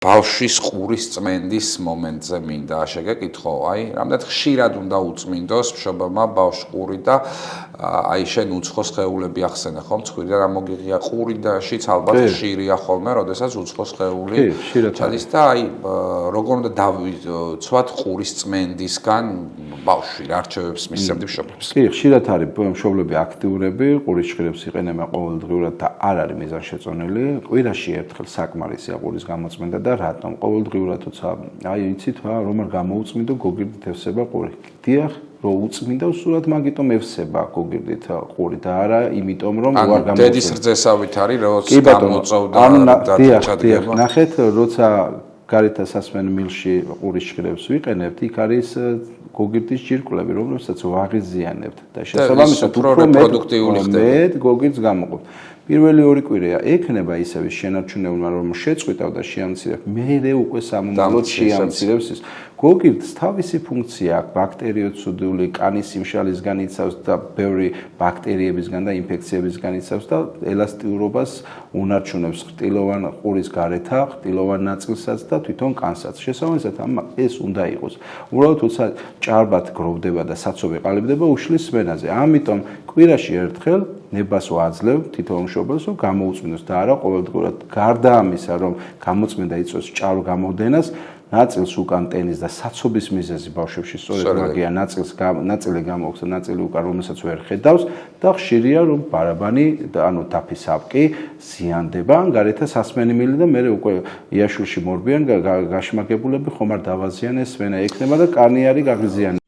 ბავშვის ყურის წმენდის მომენტზე მინდა შეგეკითხო, აი, რამდენად ხშირად უნდა უწმინდოს მშობელმა ბავშვს ყური და აი შენ უცხო სხეულები ახსენე ხომ, ცხვირი და მოგიღია ყური დაშიც ალბათ ხშირია ხოლმე, როდესაც უცხო სხეული ჩადის და აი როგორ უნდა დავიცვათ ყურის წმენდისგან ბავშვი რა რჩევებს მისცემდი მშობლებს. კი, ხშირად არის მშობლები აქტიურები, ყურის ჭხირებს იყენებენ ყოველდღიურად და არ არის მიზანშეწონილი. კვირაში ერთხელ საკმარისია ყურის გამოწმენდა და რატომ ყოველდღიურად თუცა აი იცით რა რომ არ გამოუწმინდო გოგირდით ევსება ყური. დიახ, რომ უწმინდა უსურვად მაგიტომ ევსება გოგირდით ყური და არა იმიტომ რომ არ გამოუწმინდა. დედის რძესავით არის როცა გამოწოვდა და ჩადგება. ნახეთ, როცა გარეთა სასმენ მილში ყურის ჭხირებს ვიყენებთ, იქ არის გოგირდის ჯირკვლები, რომლებსაც ვაღიზიანებთ და შესაბამისად უფრო პროდუქტიული ხდება. გოგირდს გამოყოფ. პირველი ორი კვირა ექნება ისევ შენარჩუნებულმა რომ შეწყვიტავ და შეამცირებ. მერე უკვე სამომავლოდ შეამცირებს ის. გოგირდს თავისი ფუნქცია აქვს, ბაქტერიოციდული კანის სიმშრალისგან იცავს და ბევრი ბაქტერიებისგან და ინფექციებისგან იცავს და ელასტიურობას უნარჩუნებს ხრტილოვან ყურის გარეთა, ხრტილოვან ნაწილსაც და თვითონ კანსაც. შესაბამისად ეს უნდა იყოს. უბრალოდ თუცა ჭარბად გროვდება და საცობი ყალიბდება უშლის სმენაზე. ამიტომ კვირაში ერთხელ ნებას ვაძლევ თითოეულ მშობელს რომ გამოუწმინდოს და არა ყოველდღურად. გარდა ამისა რომ გამოწმინდა იწვევს ჭარბ გამოხდენას, ნაწილს უკან ტენის და საცობის მიზეზი ბავშვებში სწორედ მაგია ნაწილი გამოაქვს და ნაწილი უკან რომელსაც ვერ ხედავს და ხშირია რომ ბარაბანი ანუ დაფისავკი ზიანდება ან გარეთა სასმენი მილი და მე უკვე იაშულში მორბიან გაშმაგებულები ხომ არ დავაზიანეს სმენა ექნება და კანი არის გაღიზიანებული.